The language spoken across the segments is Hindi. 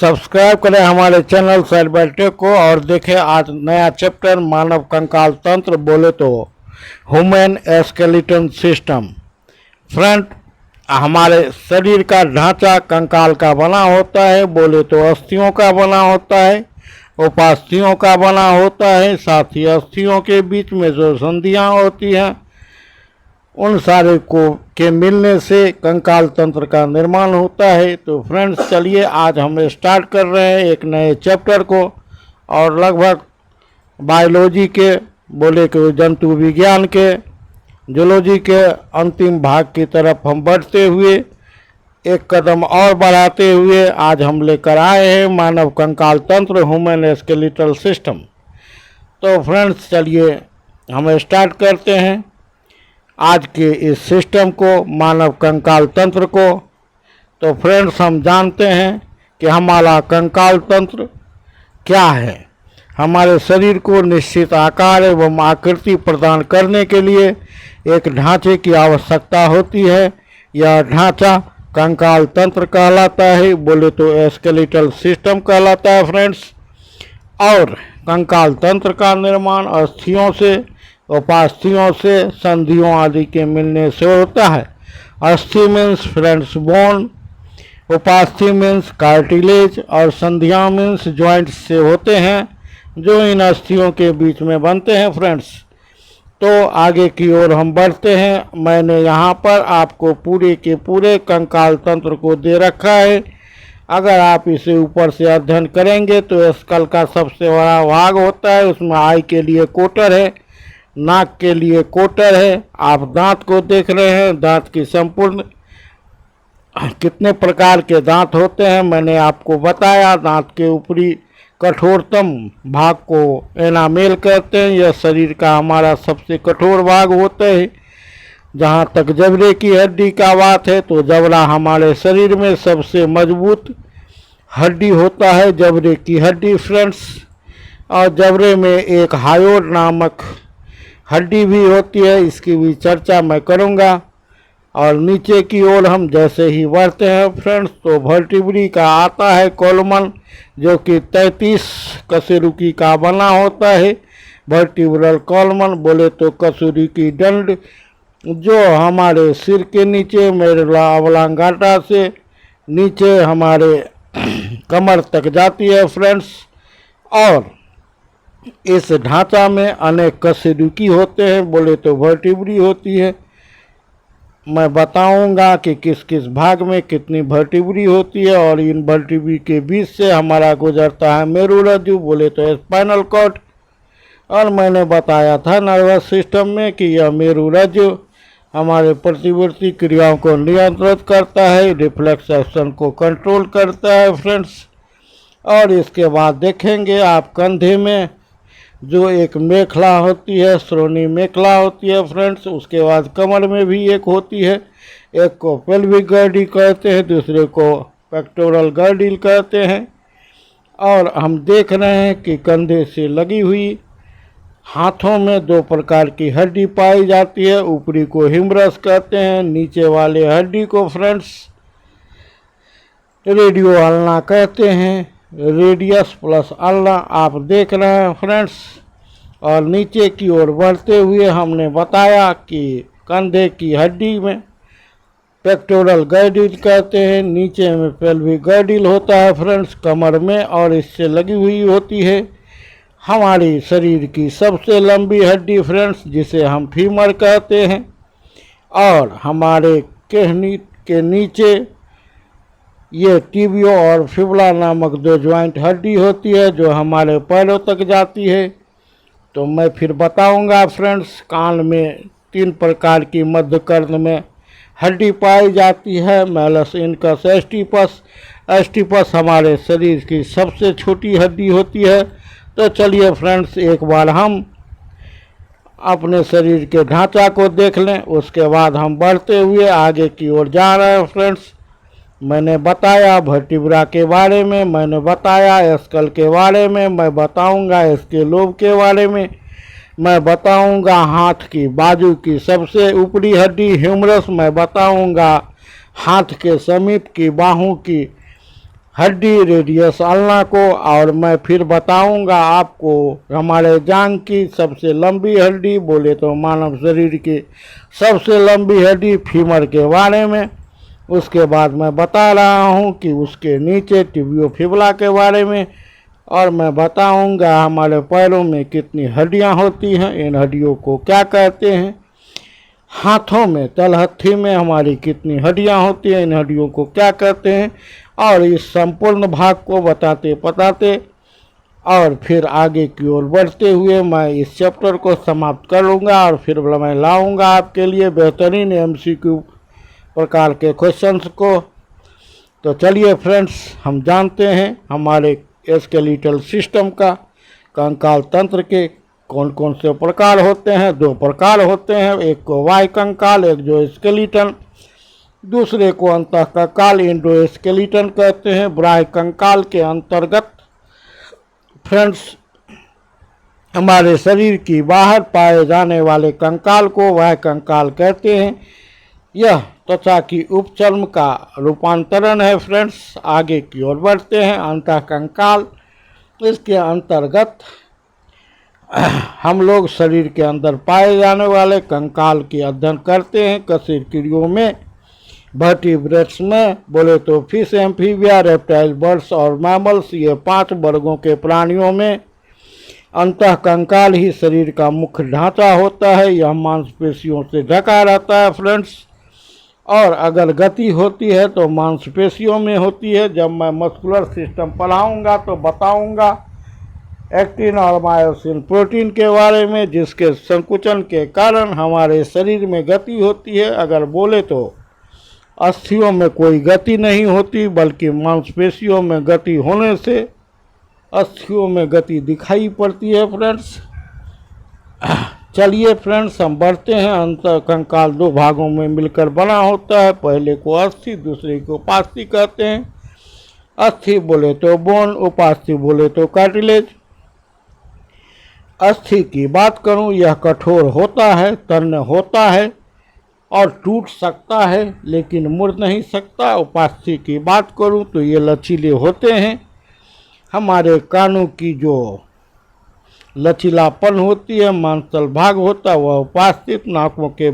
सब्सक्राइब करें हमारे चैनल सेल बायोटेक को और देखें आज नया चैप्टर मानव कंकाल तंत्र बोले तो ह्यूमन स्केलेटन सिस्टम। फ्रेंड, हमारे शरीर का ढांचा कंकाल का बना होता है, बोले तो अस्थियों का बना होता है, उपास्थियों का बना होता है। साथ ही अस्थियों के बीच में जो संधियाँ होती हैं उन सारे को के मिलने से कंकाल तंत्र का निर्माण होता है। तो फ्रेंड्स, चलिए आज हम स्टार्ट कर रहे हैं एक नए चैप्टर को और लगभग बायोलॉजी के बोले कि जंतु विज्ञान के जूलॉजी के अंतिम भाग की तरफ हम बढ़ते हुए एक कदम और बढ़ाते हुए आज हम लेकर आए हैं मानव कंकाल तंत्र ह्यूमन स्केलेटल सिस्टम। तो फ्रेंड्स, चलिए हम स्टार्ट करते हैं आज के इस सिस्टम को, मानव कंकाल तंत्र को। तो फ्रेंड्स, हम जानते हैं कि हमारा कंकाल तंत्र क्या है। हमारे शरीर को निश्चित आकार एवं आकृति प्रदान करने के लिए एक ढांचे की आवश्यकता होती है। यह ढांचा कंकाल तंत्र कहलाता है, बोले तो स्केलेटल सिस्टम कहलाता है फ्रेंड्स। और कंकाल तंत्र का निर्माण अस्थियों से, उपास्थियों से, संधियों आदि के मिलने से होता है। अस्थि मीन्स फ्रेंड्स बोन, उपास्थि मीन्स कार्टिलेज और संधियाँ मीन्स जॉइंट्स से होते हैं जो इन अस्थियों के बीच में बनते हैं फ्रेंड्स। तो आगे की ओर हम बढ़ते हैं। मैंने यहाँ पर आपको पूरे के पूरे कंकाल तंत्र को दे रखा है। अगर आप इसे ऊपर से अध्ययन करेंगे तो स्कल का सबसे बड़ा भाग होता है, उसमें आई के लिए कोटर है, नाक के लिए कोटर है। आप दांत को देख रहे हैं, दांत की संपूर्ण कितने प्रकार के दांत होते हैं मैंने आपको बताया। दांत के ऊपरी कठोरतम भाग को एनामेल कहते हैं। यह शरीर का हमारा सबसे कठोर भाग होता है। जहाँ तक जबड़े की हड्डी का बात है तो जबड़ा हमारे शरीर में सबसे मजबूत हड्डी होता है, जबड़े की हड्डी फ्रेंड्स। और जबड़े में एक हायोड नामक हड्डी भी होती है, इसकी भी चर्चा मैं करूँगा। और नीचे की ओर हम जैसे ही बढ़ते हैं फ्रेंड्स तो वर्टिब्री का आता है कॉलमन, जो कि 33 कशेरुकी का बना होता है। वर्टिब्रल कॉलमन बोले तो कसूरी की डंड जो हमारे सिर के नीचे मेरुला ऑब्लांगाटा से नीचे हमारे कमर तक जाती है फ्रेंड्स। और इस ढांचा में अनेक कशेरुकी होते हैं, बोले तो वर्टिब्री होती है। मैं बताऊंगा कि किस किस भाग में कितनी वर्टिब्री होती है। और इन वर्टिब्री के बीच से हमारा गुजरता है मेरुरज्जु, बोले तो स्पाइनल कॉर्ड। और मैंने बताया था नर्वस सिस्टम में कि यह मेरुरज्जु हमारे प्रतिवर्ती क्रियाओं को नियंत्रित करता है, रिफ्लेक्स एक्शन को कंट्रोल करता है फ्रेंड्स। और इसके बाद देखेंगे आप कंधे में जो एक मेखला होती है, श्रोणी मेखला होती है फ्रेंड्स। उसके बाद कमर में भी एक होती है, एक को पेल्विक गर्डी कहते हैं, दूसरे को पेक्टोरल गर्डिल कहते हैं। और हम देख रहे हैं कि कंधे से लगी हुई हाथों में दो प्रकार की हड्डी पाई जाती है। ऊपरी को हिमरस कहते हैं, नीचे वाले हड्डी को फ्रेंड्स रेडियो अल्ना कहते हैं। रेडियस प्लस अल्ना आप देख रहे हैं फ्रेंड्स। और नीचे की ओर बढ़ते हुए हमने बताया कि कंधे की हड्डी में पेक्टोरल गर्डिल कहते हैं, नीचे में पेल्विक गर्डिल होता है फ्रेंड्स कमर में, और इससे लगी हुई होती है हमारी शरीर की सबसे लंबी हड्डी फ्रेंड्स, जिसे हम फीमर कहते हैं। और हमारे केहनी के नीचे ये टिबियो और फिबुला नामक दो ज्वाइंट हड्डी होती है जो हमारे पैरों तक जाती है। तो मैं फिर बताऊंगा फ्रेंड्स। कान में 3 प्रकार की मध्य कर्ण में हड्डी पाई जाती है, मैलस, इनकस, एस्टिपस। एस्टिपस हमारे शरीर की सबसे छोटी हड्डी होती है। तो चलिए फ्रेंड्स, एक बार हम अपने शरीर के ढांचा को देख लें, उसके बाद हम बढ़ते हुए आगे की ओर जा रहे हैं फ्रेंड्स। मैंने बताया वर्टिब्रा के बारे में, मैंने बताया स्कल के बारे में, मैं बताऊंगा इसके लोब के बारे में, मैं बताऊंगा हाथ की बाजू की सबसे ऊपरी हड्डी ह्यूमरस, मैं बताऊंगा हाथ के समीप की बाहों की हड्डी रेडियस अल्ना को, और मैं फिर बताऊंगा आपको हमारे जांघ की सबसे लंबी हड्डी बोले तो मानव शरीर की सबसे लंबी हड्डी फीमर के बारे में। उसके बाद मैं बता रहा हूं कि उसके नीचे टिबियोफिबुला के बारे में, और मैं बताऊंगा हमारे पैरों में कितनी हड्डियां होती हैं, इन हड्डियों को क्या कहते हैं। हाथों में तलहथी में हमारी कितनी हड्डियां होती हैं, इन हड्डियों को क्या कहते हैं, और इस संपूर्ण भाग को बताते बताते और फिर आगे की ओर बढ़ते हुए मैं इस चैप्टर को समाप्त करूंगा, और फिर मैं लाऊंगा आपके लिए बेहतरीन एमसीक्यू प्रकार के क्वेश्चंस को। तो चलिए फ्रेंड्स, हम जानते हैं हमारे स्केलेटल सिस्टम का, कंकाल तंत्र के कौन कौन से प्रकार होते हैं। दो प्रकार होते हैं, एक को वाय कंकाल, एक जो स्केलेटन, दूसरे को अंतः कंकाल इंडोस्केलेटन कहते हैं। बाह्य कंकाल के अंतर्गत फ्रेंड्स हमारे शरीर की बाहर पाए जाने वाले कंकाल को वाह्य कंकाल कहते हैं। यह त्वचा की उपचर्म का रूपांतरण है। फ्रेंड्स आगे की ओर बढ़ते हैं। अंतः कंकाल, इसके अंतर्गत हम लोग शरीर के अंदर पाए जाने वाले कंकाल की अध्ययन करते हैं। कशेरुकियों में, वर्टिब्रेट्स में बोले तो फिश, एम्फीबिया, रेप्टाइल, बर्ड्स और मैमल्स, ये 5 वर्गों के प्राणियों में अंतः कंकाल ही शरीर का मुख्य ढांचा होता है। यह मांसपेशियों से ढका रहता है फ्रेंड्स, और अगर गति होती है तो मांसपेशियों में होती है। जब मैं मस्कुलर सिस्टम पढ़ाऊंगा तो बताऊंगा एक्टिन और मायोसिन प्रोटीन के बारे में, जिसके संकुचन के कारण हमारे शरीर में गति होती है। अगर बोले तो अस्थियों में कोई गति नहीं होती, बल्कि मांसपेशियों में गति होने से अस्थियों में गति दिखाई पड़ती है फ्रेंड्स। चलिए फ्रेंड्स, हम बढ़ते हैं। अंतः कंकाल 2 भागों में मिलकर बना होता है। पहले को अस्थि, दूसरे को उपास्थि कहते हैं। अस्थि बोले तो बोन, उपास्थि बोले तो कार्टिलेज। अस्थि की बात करूं, यह कठोर होता है, तन्य होता है और टूट सकता है लेकिन मुड़ नहीं सकता। उपास्थि की बात करूं तो ये लचीले होते हैं। हमारे कानों की जो लचीलापन होती है, मांसल भाग होता है, वह उपास्थित। नाकों के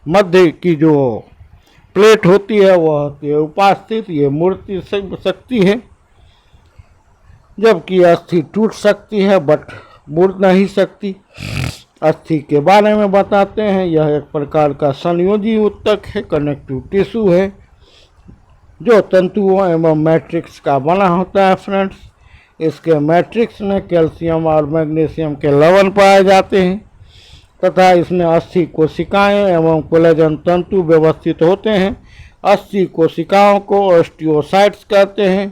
मध्य की जो प्लेट होती है वह होती है उपास्थित, ये मुड़ती सकती है। जबकि अस्थि टूट सकती है बट मुड़ नहीं सकती। अस्थि के बारे में बताते हैं। यह एक प्रकार का संयोजी ऊतक है, कनेक्टिव टिश्यू है, जो तंतुओं एवं मैट्रिक्स का बना होता है फ्रेंड्स। इसके मैट्रिक्स में कैल्शियम और मैग्नीशियम के लवण पाए जाते हैं, तथा इसमें अस्थि कोशिकाएं एवं कोलेजन तंतु व्यवस्थित होते हैं। अस्थि कोशिकाओं को ऑस्टियोसाइट्स कहते हैं।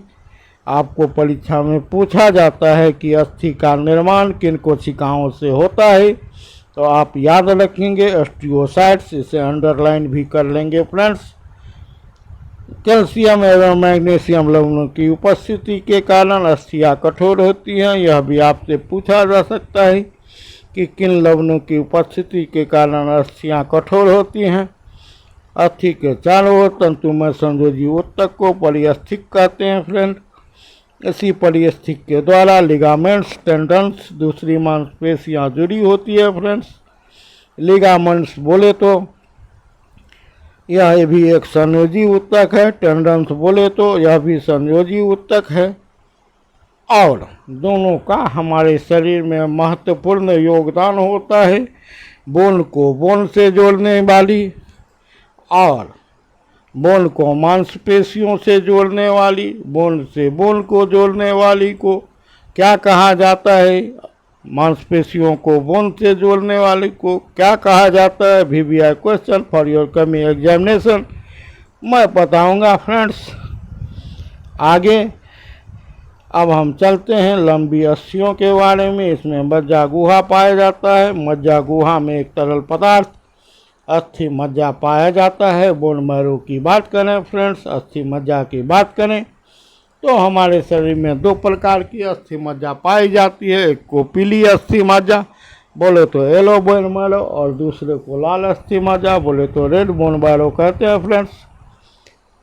आपको परीक्षा में पूछा जाता है कि अस्थि का निर्माण किन कोशिकाओं से होता है, तो आप याद रखेंगे ऑस्टियोसाइट्स, इसे अंडरलाइन भी कर लेंगे फ्रेंड्स। कैल्शियम एवं मैग्नीशियम लवणों की उपस्थिति के कारण अस्थियां कठोर होती हैं। यह भी आपसे पूछा जा सकता है कि किन लवणों की उपस्थिति के कारण अस्थियां कठोर होती हैं। अस्थि के चारों ओर तंतुमय संयोजी ऊतक को परिस्थिक कहते हैं फ्रेंड। इसी परिस्थिक के द्वारा लिगामेंट्स, टेंडन्स, दूसरी मांसपेशियां जुड़ी होती है फ्रेंड्स। लिगामेंट्स बोले तो यह भी एक संयोजी ऊतक है, टेंडन्स बोले तो यह भी संयोजी ऊतक है, और दोनों का हमारे शरीर में महत्वपूर्ण योगदान होता है। बोन को बोन से जोड़ने वाली और बोन को मांसपेशियों से जोड़ने वाली, बोन से बोन को जोड़ने वाली को क्या कहा जाता है, मांसपेशियों को बोन से जोड़ने वाले को क्या कहा जाता है। VBI question for your coming examination मैं बताऊंगा फ्रेंड्स आगे। अब हम चलते हैं लंबी अस्थियों के बारे में। इसमें मज्जा गुहा पाया जाता है। मज्जा गुहा में एक तरल पदार्थ अस्थि मज्जा पाया जाता है। बोन मैरो की बात करें फ्रेंड्स, अस्थि मज्जा की बात करें तो हमारे शरीर में 2 प्रकार की अस्थि मज्जा पाई जाती है। एक को पीली अस्थि मज्जा बोले तो येलो बोन मैरो, और दूसरे को लाल अस्थि मज्जा बोले तो रेड बोन मैरो कहते हैं फ्रेंड्स।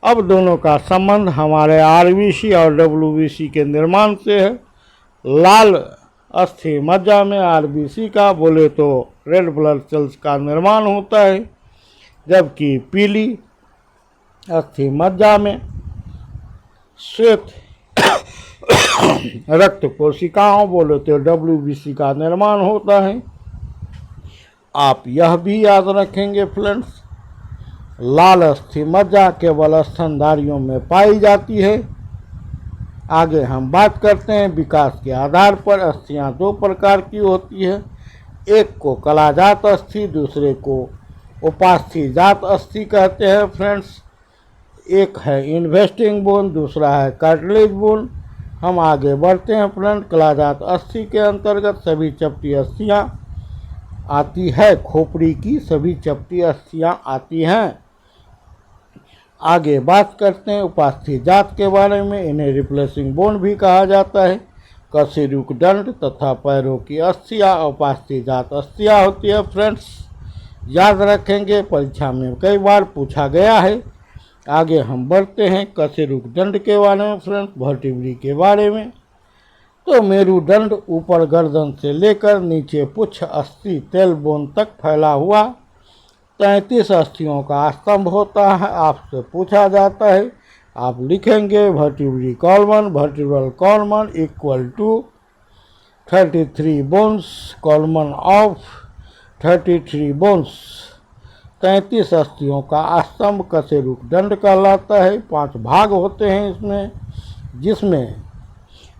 अब दोनों का संबंध हमारे आरबीसी और डब्ल्यूबीसी के निर्माण से है। लाल अस्थि मज्जा में आरबीसी का बोले तो रेड ब्लड सेल्स का निर्माण होता है, जबकि पीली अस्थि मज्जा में श्वेत रक्त कोशिकाओं बोले तो डब्ल्यूबीसी का निर्माण होता है। आप यह भी याद रखेंगे फ्रेंड्स, लाल अस्थि मज्जा केवल स्तनधारियों में पाई जाती है। आगे हम बात करते हैं विकास के आधार पर अस्थियां दो प्रकार की होती है, एक को कलाजात अस्थि, दूसरे को उपास्थि जात अस्थि कहते हैं फ्रेंड्स। एक है इन्वेस्टिंग बोन, दूसरा है कार्टिलेज बोन। हम आगे बढ़ते हैं फ्रेंड। कलाजात अस्थि के अंतर्गत सभी चपटी अस्थियां आती है, खोपड़ी की सभी चपटी अस्थियां आती हैं। आगे बात करते हैं उपास्थि जात के बारे में। इन्हें रिप्लेसिंग बोन भी कहा जाता है। कशेरुक दंड तथा पैरों की अस्थियां उपास्थि जात अस्थियां होती है फ्रेंड्स, याद रखेंगे, परीक्षा में कई बार पूछा गया है। आगे हम बढ़ते हैं कशेरुक दंड के बारे में फ्रेंड्स, वर्टिब्री के बारे में। तो मेरुदंड ऊपर गर्दन से लेकर नीचे पुच्छ अस्थि तेल बोन तक फैला हुआ 33 अस्थियों का स्तंभ होता है। आपसे पूछा जाता है, आप लिखेंगे vertebrae column, vertebral column equal to 33 bones, column of 33 bones. 33 अस्थियों का स्तंभ कशेरुक दंड कहलाता है। 5 भाग होते हैं इसमें, जिसमें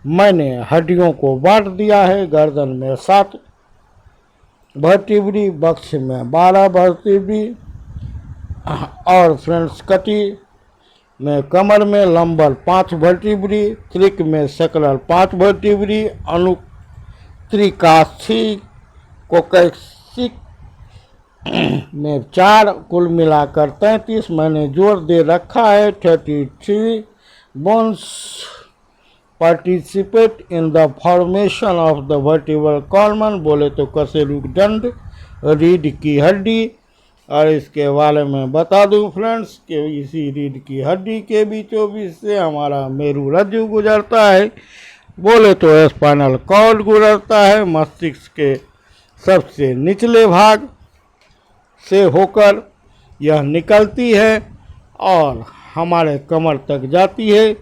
मैंने हड्डियों को बांट दिया है। गर्दन में 7 वर्टिब्री, वक्ष में 12 वर्टिब्री और फ्रेंड्स कटी में कमर में लंबर 5 वर्टिब्री, त्रिक में सेक्रल 5 वर्टिब्री, अनुत्रिकास्थि कोकैक्सिक में 4, कुल मिलाकर 33। मैंने जोर दे रखा है 33 bones participate in the formation of the vertebral कॉलमन, बोले तो कशेरुक दंड, रीढ़ की हड्डी। और इसके बारे में बता दूं फ्रेंड्स कि इसी रीढ़ की हड्डी के बीचों बीच से हमारा मेरु रज्जु गुजरता है, बोले तो स्पाइनल कॉर्ड गुजरता है। मस्तिष्क के सबसे निचले भाग से होकर यह निकलती है और हमारे कमर तक जाती है।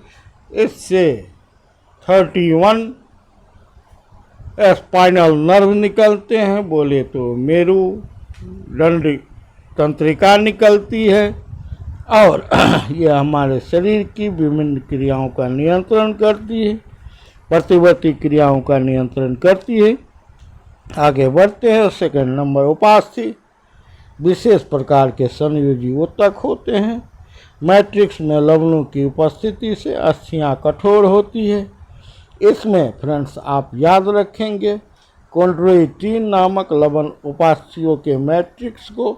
इससे 31 स्पाइनल नर्व निकलते हैं, बोले तो मेरु दंड तंत्रिका निकलती है और यह हमारे शरीर की विभिन्न क्रियाओं का नियंत्रण करती है, प्रतिवर्ती क्रियाओं का नियंत्रण करती है। आगे बढ़ते हैं। सेकंड नंबर उपास्थि, विशेष प्रकार के संयोजी ऊतक होते हैं। मैट्रिक्स में लवणों की उपस्थिति से अस्थियां कठोर होती है। इसमें फ्रेंड्स आप याद रखेंगे कॉन्ड्रोइटिन नामक लवण उपास्थियों के मैट्रिक्स को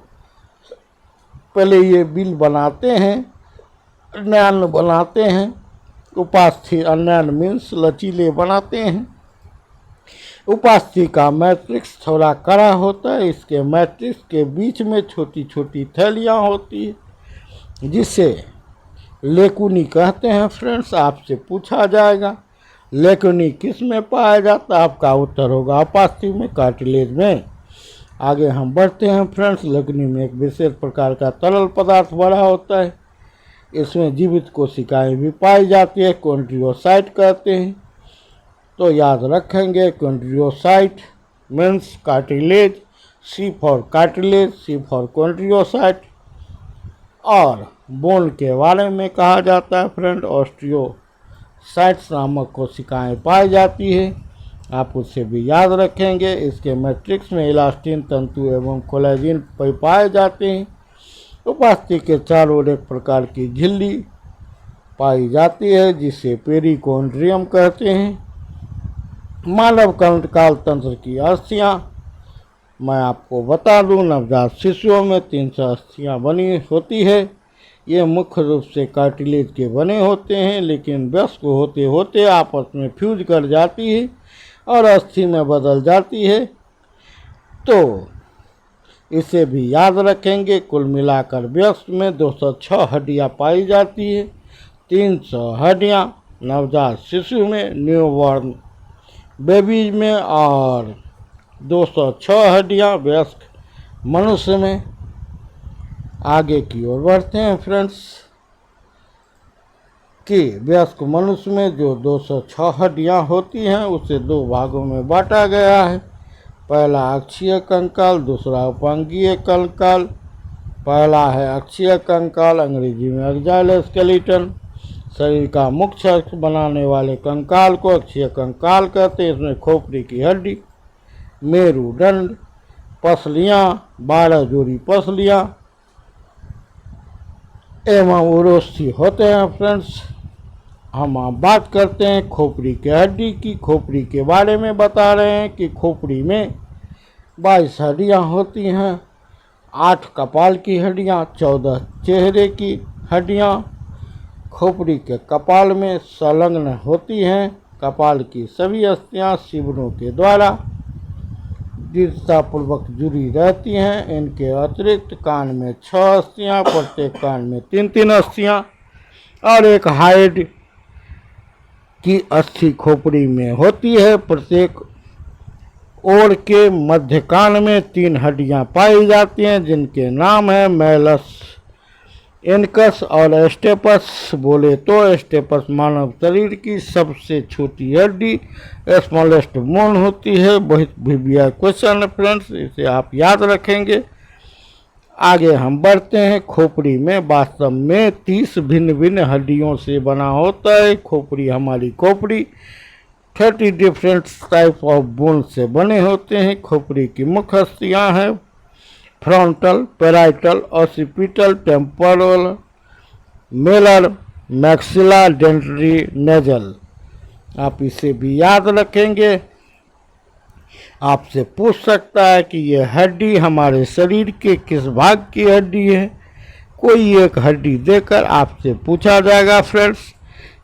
पहले ये बिल बनाते हैं, अन्यान बनाते हैं। उपास्थि अन्यान मीन्स लचीले बनाते हैं। उपास्थि का मैट्रिक्स थोड़ा कड़ा होता है। इसके मैट्रिक्स के बीच में छोटी छोटी थैलियाँ होती है, जिसे लेकुनी कहते हैं फ्रेंड्स। आपसे पूछा जाएगा लेकुनी किस में पाया जाता है, आपका उत्तर होगा उपास्थि में, कार्टिलेज में। आगे हम बढ़ते हैं फ्रेंड्स। लेकुनी में एक विशेष प्रकार का तरल पदार्थ भरा होता है। इसमें जीवित कोशिकाएं भी पाई जाती है, कॉन्ड्रियोसाइट कहते हैं। तो याद रखेंगे chondriocyte means cartilage, C for cartilage, C for chondriocyte. और बोन के बारे में कहा जाता है फ्रेंड, ऑस्टियोसाइट्स नामक कोशिकाएं पाई जाती है, आप उससे भी याद रखेंगे। इसके मैट्रिक्स में इलास्टिन तंतु एवं कोलेजिन पाए जाते हैं। उपास्थि के चारों ओर एक प्रकार की झिल्ली पाई जाती है, जिसे पेरिकोन्ड्रियम कहते हैं। मानव कंकाल तंत्र की अस्थियां मैं आपको बता दूं, नवजात शिशुओं में 300 अस्थियां बनी होती है। ये मुख्य रूप से कार्टिलेज के बने होते हैं, लेकिन वयस्क होते होते आपस में फ्यूज कर जाती है और अस्थि में बदल जाती है। तो इसे भी याद रखेंगे। कुल मिलाकर वयस्क में 206 हड्डियाँ पाई जाती है। 300 हड्डियाँ नवजात शिशु में, न्यूबॉर्न बेबीज में, और 206 हड्डियाँ वयस्क मनुष्य में। आगे की ओर बढ़ते हैं फ्रेंड्स कि वयस्क मनुष्य में जो 206 हड्डियाँ होती हैं उसे दो भागों में बांटा गया है। पहला अक्षीय कंकाल, दूसरा उपांगीय कंकाल। पहला है अक्षीय कंकाल, अंग्रेजी में एक्साइल स्केलेटन। शरीर का मुख्य अक्ष बनाने वाले कंकाल को अक्षीय कंकाल कहते हैं। इसमें खोपड़ी की हड्डी, मेरुदंड, पसलियाँ, 12 जोड़ी पसलियाँ एवं उरोस्थी होते हैं। फ्रेंड्स, हम आप बात करते हैं खोपड़ी की हड्डी की। खोपड़ी के बारे में बता रहे हैं कि खोपड़ी में 22 हड्डियाँ होती हैं। 8 कपाल की हड्डियाँ, 14 चेहरे की हड्डियाँ खोपड़ी के कपाल में संलग्न होती हैं। कपाल की सभी अस्थियाँ शिवरों के द्वारा दृढ़तापूर्वक जुड़ी रहती हैं। इनके अतिरिक्त कान में 6 अस्थियाँ, प्रत्येक कान में 3-3 अस्थियाँ और एक हाइड की अस्थि खोपड़ी में होती है। प्रत्येक ओर के मध्य कान में 3 हड्डियां पाई जाती हैं जिनके नाम है मैलस, इनकस और स्टेपस। बोले तो स्टेपस मानव शरीर की सबसे छोटी हड्डी, स्मॉलेस्ट बोन होती है। बहुत भीविया क्वेश्चन है फ्रेंड्स, इसे आप याद रखेंगे। आगे हम बढ़ते हैं। खोपड़ी में वास्तव में 30 भिन्न भिन्न हड्डियों से बना होता है। खोपड़ी, हमारी खोपड़ी 30 डिफरेंट टाइप ऑफ बोन से बने होते हैं। खोपड़ी की मुख्य अस्थियाँ हैं frontal, parietal, occipital, temporal, Mailer, maxilla, dentary, nasal. आप इसे भी याद रखेंगे। आपसे पूछ सकता है कि यह हड्डी हमारे शरीर के किस भाग की हड्डी है। कोई एक हड्डी देकर आपसे पूछा जाएगा। फ्रेंड्स,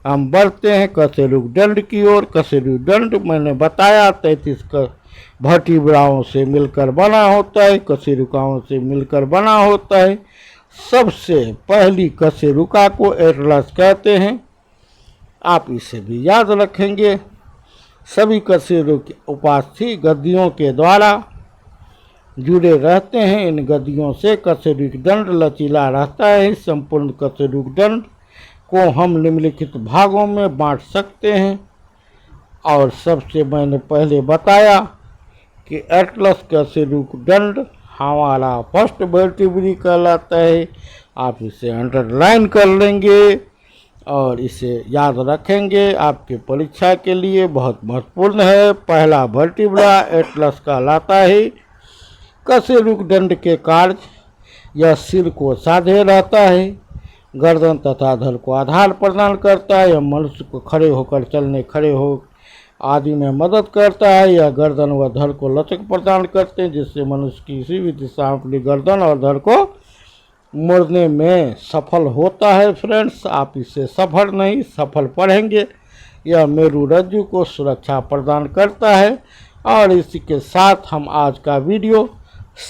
हम बढ़ते हैं कशेरुकदंड की ओर। कशेरुकदंड मैंने बताया 33 वर्टिब्राओं से मिलकर बना होता है, कशेरुकाओं से मिलकर बना होता है। सबसे पहली कशेरुका को एटलस कहते हैं। आप इसे भी याद रखेंगे। सभी कशेरुक उपास्थि गद्दियों के द्वारा जुड़े रहते हैं। इन गद्दियों से कशेरुकदंड लचीला रहता है। संपूर्ण कशेरुकदंड को हम निम्नलिखित भागों में बांट सकते हैं। और सबसे मैंने पहले बताया कि एटलस कशेरुकदंड हमारा फर्स्ट वर्टिब्री कहलाता है। आप इसे अंडरलाइन कर लेंगे और इसे याद रखेंगे। आपके परीक्षा के लिए बहुत महत्वपूर्ण है। पहला वर्टिब्रा एटलस कहलाता है। कशेरुकदंड के कार्य, यह सिर को साधे रहता है, गर्दन तथा धड़ को आधार प्रदान करता है। यह मनुष्य को खड़े होकर चलने, खड़े हो आदि में मदद करता है। यह गर्दन व धड़ को लचक प्रदान करते हैं जिससे मनुष्य किसी भी दिशा में अपनी गर्दन और धड़ को मोड़ने में सफल होता है। फ्रेंड्स, आप इसे सफल नहीं सफल पढ़ेंगे। यह मेरुरज्जु को सुरक्षा प्रदान करता है। और इसी के साथ हम आज का वीडियो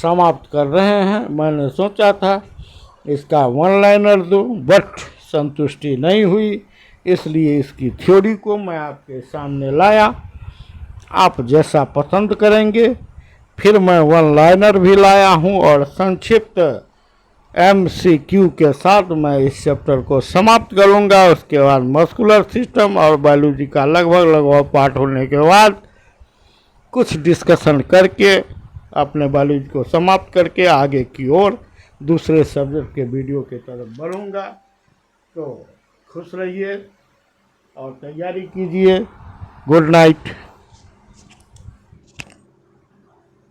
समाप्त कर रहे हैं। मैंने सोचा था इसका वन लाइनर दूँ, बट संतुष्टि नहीं हुई, इसलिए इसकी थ्योरी को मैं आपके सामने लाया। आप जैसा पसंद करेंगे। फिर मैं वन लाइनर भी लाया हूँ और संक्षिप्त MCQ के साथ मैं इस चैप्टर को समाप्त करूँगा। उसके बाद मस्कुलर सिस्टम और बायोलॉजी का लगभग पाठ होने के बाद कुछ डिस्कशन करके अपने बायोलॉजी को समाप्त करके आगे की ओर दूसरे सब्जेक्ट के वीडियो की तरफ बढ़ूँगा। तो खुश रहिए और तैयारी कीजिए। Good night.